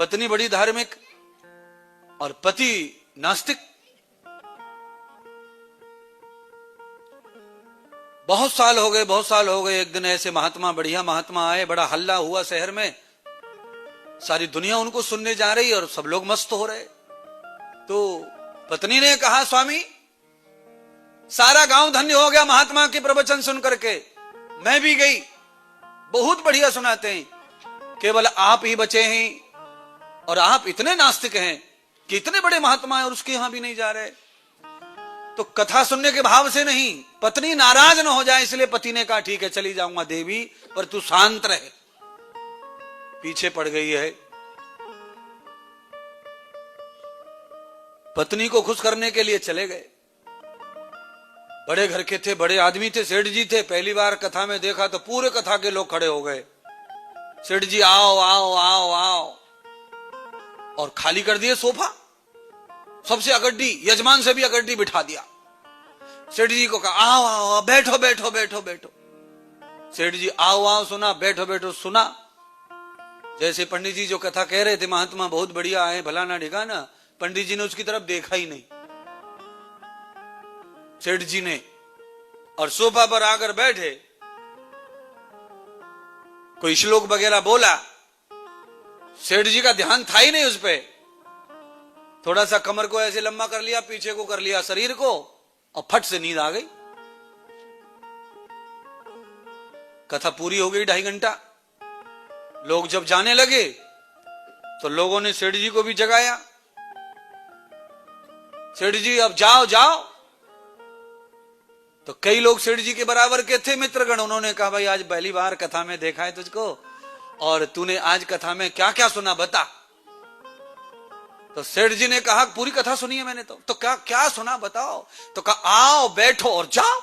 पत्नी बड़ी धार्मिक और पति नास्तिक। बहुत साल हो गए। एक दिन ऐसे बढ़िया महात्मा आए, बड़ा हल्ला हुआ शहर में, सारी दुनिया उनको सुनने जा रही और सब लोग मस्त हो रहे। तो पत्नी ने कहा, स्वामी सारा गांव धन्य हो गया महात्मा के प्रवचन सुन करके, मैं भी गई, बहुत बढ़िया सुनाते हैं, केवल आप ही बचे हैं और आप इतने नास्तिक हैं कि इतने बड़े महात्मा हैं और उसके यहां भी नहीं जा रहे। तो कथा सुनने के भाव से नहीं, पत्नी नाराज न हो जाए इसलिए पति ने कहा, ठीक है चली जाऊंगा देवी, पर तू शांत रहे। पीछे पड़ गई है। पत्नी को खुश करने के लिए चले गए। बड़े घर के थे, बड़े आदमी थे, सेठ जी थे। पहली बार कथा में देखा तो पूरे कथा के लोग खड़े हो गए। सेठ जी आओ आओ आओ आओ, और खाली कर दिए सोफा, सबसे अगड्डी, यजमान से भी अगड्डी बिठा दिया। सेठ जी को कहा, आओ आओ बैठो बैठो बैठो बैठो। सेठ जी आओ आओ सुना, बैठो बैठो सुना। जैसे पंडित जी जो कथा कह रहे थे, महात्मा बहुत बढ़िया है, भला ना ढिकाना, पंडित जी ने उसकी तरफ देखा ही नहीं, सेठ जी ने। और सोफा पर आकर बैठे, कोई श्लोक वगैरह बोला, सेठ जी का ध्यान था ही नहीं उस पे। थोड़ा सा कमर को ऐसे लंबा कर लिया, पीछे को कर लिया शरीर को, और फट से नींद आ गई। कथा पूरी हो गई 2.5 घंटा। लोग जब जाने लगे तो लोगों ने सेठ जी को भी जगाया, सेठ जी अब जाओ जाओ। तो कई लोग सेठ जी के बराबर के थे मित्रगण, उन्होंने कहा, भाई आज पहली बार कथा में देखा है तुझको, और तूने आज कथा में क्या क्या सुना बता। तो सेठ जी ने कहा, पूरी कथा सुनी है मैंने। तो क्या क्या सुना बताओ। तो कहा, आओ बैठो और जाओ।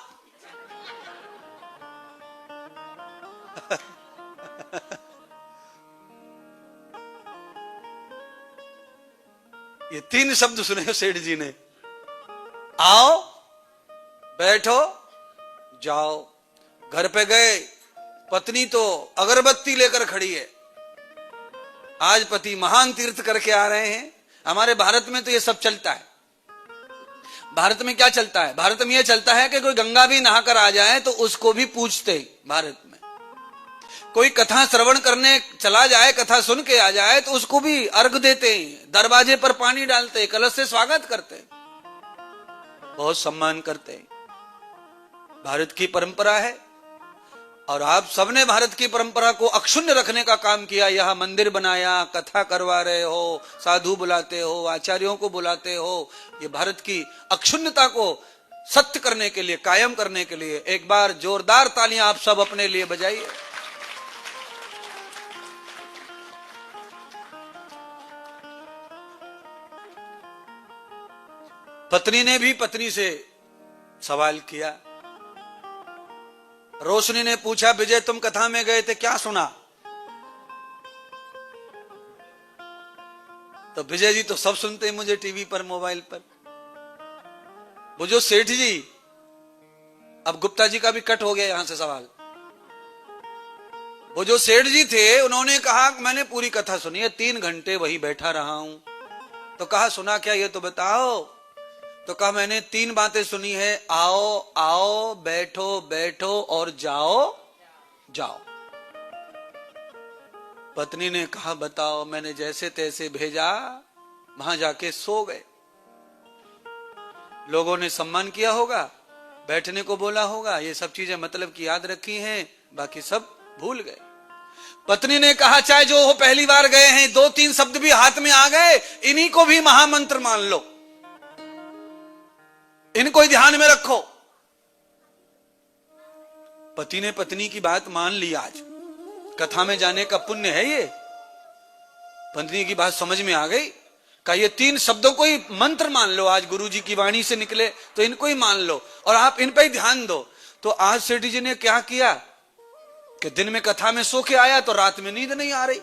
ये 3 शब्द सुने सेठ जी ने, आओ बैठो जाओ। घर पे गए, पत्नी तो अगरबत्ती लेकर खड़ी है, आज पति महान तीर्थ करके आ रहे हैं। हमारे भारत में तो ये सब चलता है। भारत में क्या चलता है? भारत में ये चलता है कि कोई गंगा भी नहाकर आ जाए तो उसको भी पूजते हैं। भारत में कोई कथा श्रवण करने चला जाए, कथा सुन के आ जाए तो उसको भी अर्घ देते हैं, दरवाजे पर पानी डालते हैं, कलश से स्वागत करते हैं, बहुत सम्मान करते हैं। भारत की परंपरा है, और आप सबने भारत की परंपरा को अक्षुण्ण रखने का काम किया। यहां मंदिर बनाया, कथा करवा रहे हो, साधु बुलाते हो, आचार्यों को बुलाते हो। ये भारत की अक्षुण्णता को सत्य करने के लिए, कायम करने के लिए एक बार जोरदार तालियां आप सब अपने लिए बजाइए। पत्नी ने भी पत्नी से सवाल किया। रोशनी ने पूछा, विजय तुम कथा में गए थे, क्या सुना? तो विजय जी तो सब सुनते हैं मुझे टीवी पर, मोबाइल पर। वो जो सेठ जी, अब गुप्ता जी का भी कट हो गया यहां से सवाल। वो जो सेठ जी थे, उन्होंने कहा मैंने पूरी कथा सुनी है, 3 घंटे वही बैठा रहा हूं। तो कहा सुना क्या ये तो बताओ। तो कहा मैंने 3 बातें सुनी है, आओ आओ, बैठो बैठो और जाओ जाओ। पत्नी ने कहा बताओ। मैंने जैसे तैसे भेजा, वहां जाके सो गए। लोगों ने सम्मान किया होगा, बैठने को बोला होगा, ये सब चीजें मतलब की याद रखी हैं, बाकी सब भूल गए। पत्नी ने कहा चाहे जो हो, पहली बार गए हैं, 2-3 शब्द भी हाथ में आ गए, इन्हीं को भी महामंत्र मान लो, इनको ध्यान में रखो। पति ने पत्नी की बात मान ली। आज कथा में जाने का पुण्य है ये। पत्नी की बात समझ में आ गई, कहा ये 3 शब्दों को ही मंत्र मान लो, आज गुरु जी की वाणी से निकले तो इनको ही मान लो और आप इन पर ही ध्यान दो। तो आज सेठी जी ने क्या किया कि दिन में कथा में सो के आया तो रात में नींद नहीं आ रही।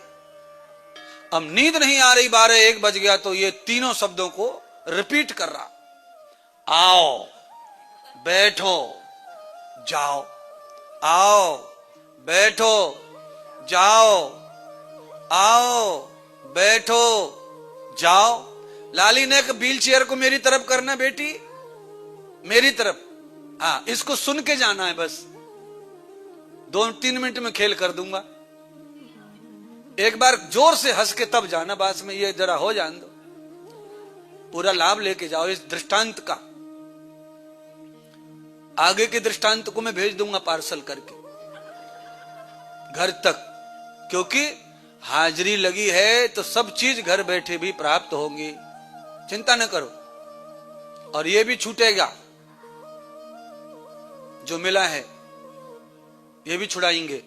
अब नींद नहीं आ रही, 12-1 बज गया तो ये 3 शब्दों को रिपीट कर रहा, आओ बैठो जाओ, आओ बैठो जाओ, आओ बैठो जाओ। लाली ने एक व्हील चेयर को मेरी तरफ करना बेटी, मेरी तरफ। हाँ, इसको सुन के जाना है बस, 2-3 मिनट में खेल कर दूंगा। एक बार जोर से हंस के तब जाना, बस में ये जरा हो जान दो, पूरा लाभ लेके जाओ इस दृष्टांत का। आगे के दृष्टांत को मैं भेज दूंगा पार्सल करके घर तक, क्योंकि हाजिरी लगी है तो सब चीज घर बैठे भी प्राप्त होंगी, चिंता न करो। और ये भी छूटेगा, जो मिला है ये भी छुड़ाएंगे,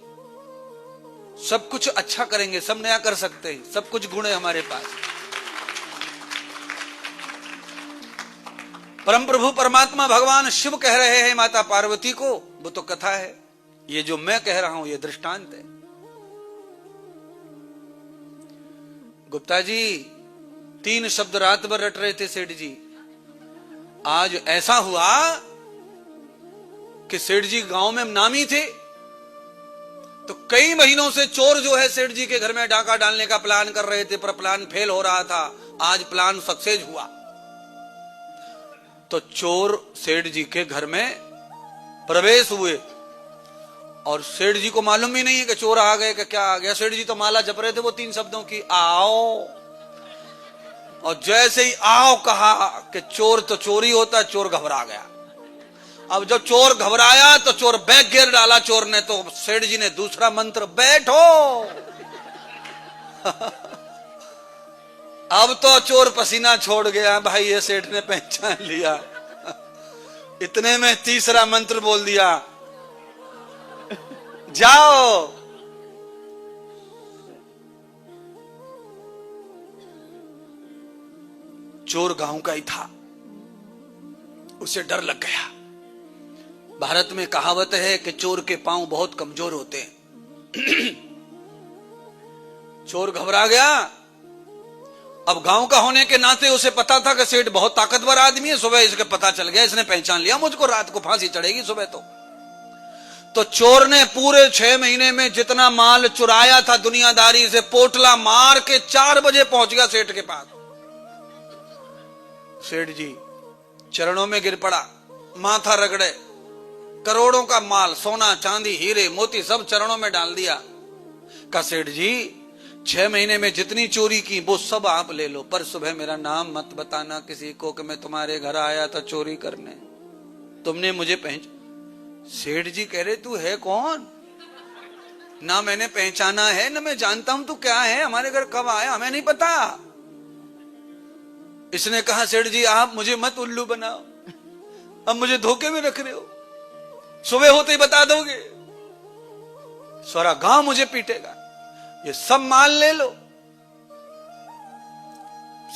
सब कुछ अच्छा करेंगे, सब नया कर सकते हैं, सब कुछ गुण है हमारे पास। परम प्रभु परमात्मा भगवान शिव कह रहे हैं माता पार्वती को, वो तो कथा है, ये जो मैं कह रहा हूं ये दृष्टांत है। गुप्ता जी 3 शब्द रात भर रट रहे थे सेठ जी। आज ऐसा हुआ कि सेठ जी गांव में नामी थे, तो कई महीनों से चोर जो है सेठ जी के घर में डाका डालने का प्लान कर रहे थे, पर प्लान फेल हो रहा था। आज प्लान सक्सेस हुआ, तो चोर सेठ जी के घर में प्रवेश हुए और सेठ जी को मालूम ही नहीं है कि चोर आ गए कि क्या आ गया। सेठ जी तो माला जप रहे थे वो 3 शब्दों की, आओ। और जैसे ही आओ कहा कि चोर तो चोरी होता, चोर घबरा गया। अब जब चोर घबराया तो चोर बैग गिर डाला चोर ने, तो सेठ जी ने दूसरा मंत्र, बैठो। अब तो चोर पसीना छोड़ गया, भाई ये सेठ ने पहचान लिया। इतने में तीसरा मंत्र बोल दिया, जाओ। चोर गांव का ही था, उसे डर लग गया। भारत में कहावत है कि चोर के पांव बहुत कमजोर होते हैं। चोर घबरा गया। अब गांव का होने के नाते उसे पता था कि सेठ बहुत ताकतवर आदमी है। सुबह इसके पता चल गया, इसने पहचान लिया मुझको, रात को फांसी चढ़ेगी सुबह। तो चोर ने पूरे 6 महीने में जितना माल चुराया था दुनियादारी से, पोटला मार के 4 बजे पहुंच गया सेठ के पास। सेठ जी चरणों में गिर पड़ा, माथा रगड़े, करोड़ों का माल, सोना चांदी हीरे मोती सब चरणों में डाल दिया। कहा सेठ जी 6 महीने में जितनी चोरी की वो सब आप ले लो, पर सुबह मेरा नाम मत बताना किसी को कि मैं तुम्हारे घर आया था चोरी करने, तुमने मुझे सेठ जी कह रहे तू है कौन? ना मैंने पहचाना है ना मैं जानता हूं तू क्या है, हमारे घर कब आया हमें नहीं पता। इसने कहा सेठ जी आप मुझे मत उल्लू बनाओ, अब मुझे धोखे में रख रहे हो, सुबह होते ही बता दोगे, सारा गांव मुझे पीटेगा, ये सब माल ले लो।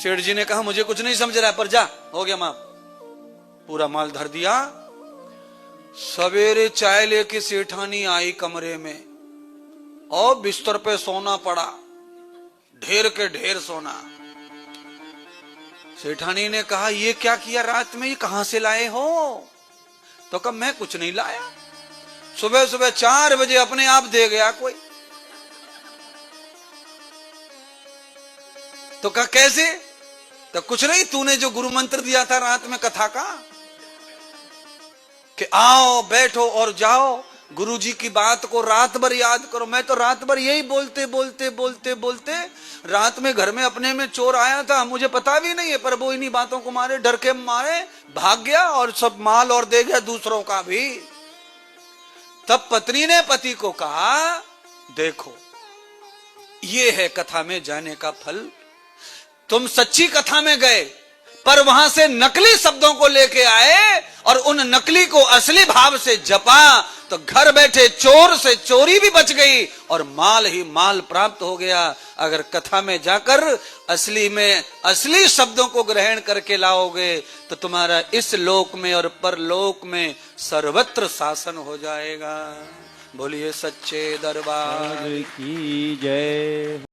सेठ जी ने कहा मुझे कुछ नहीं समझ रहा है, पर जा, हो गया माफ। पूरा माल धर दिया। सवेरे चाय लेके सेठानी आई कमरे में और बिस्तर पे सोना पड़ा, ढेर के ढेर सोना। सेठानी ने कहा ये क्या किया रात में, ये कहां से लाए हो? तो कहा मैं कुछ नहीं लाया, सुबह सुबह 4 बजे अपने आप दे गया कोई। तो कहा कैसे? तो कुछ नहीं, तूने जो गुरु मंत्र दिया था रात में कथा का कि आओ बैठो और जाओ, गुरुजी की बात को रात भर याद करो। मैं तो रात भर यही बोलते बोलते बोलते बोलते रात में घर में अपने में चोर आया था, मुझे पता भी नहीं है, पर वो इन्हीं बातों को मारे, डर के मारे भाग गया और सब माल और दे गया दूसरों का भी। तब पत्नी ने पति को कहा देखो ये है कथा में जाने का फल, तुम सच्ची कथा में गए पर वहां से नकली शब्दों को लेके आए और उन नकली को असली भाव से जपा, तो घर बैठे चोर से चोरी भी बच गई और माल ही माल प्राप्त हो गया। अगर कथा में जाकर असली में असली शब्दों को ग्रहण करके लाओगे तो तुम्हारा इस लोक में और परलोक में सर्वत्र शासन हो जाएगा। बोलिए सच्चे दरबार की जय।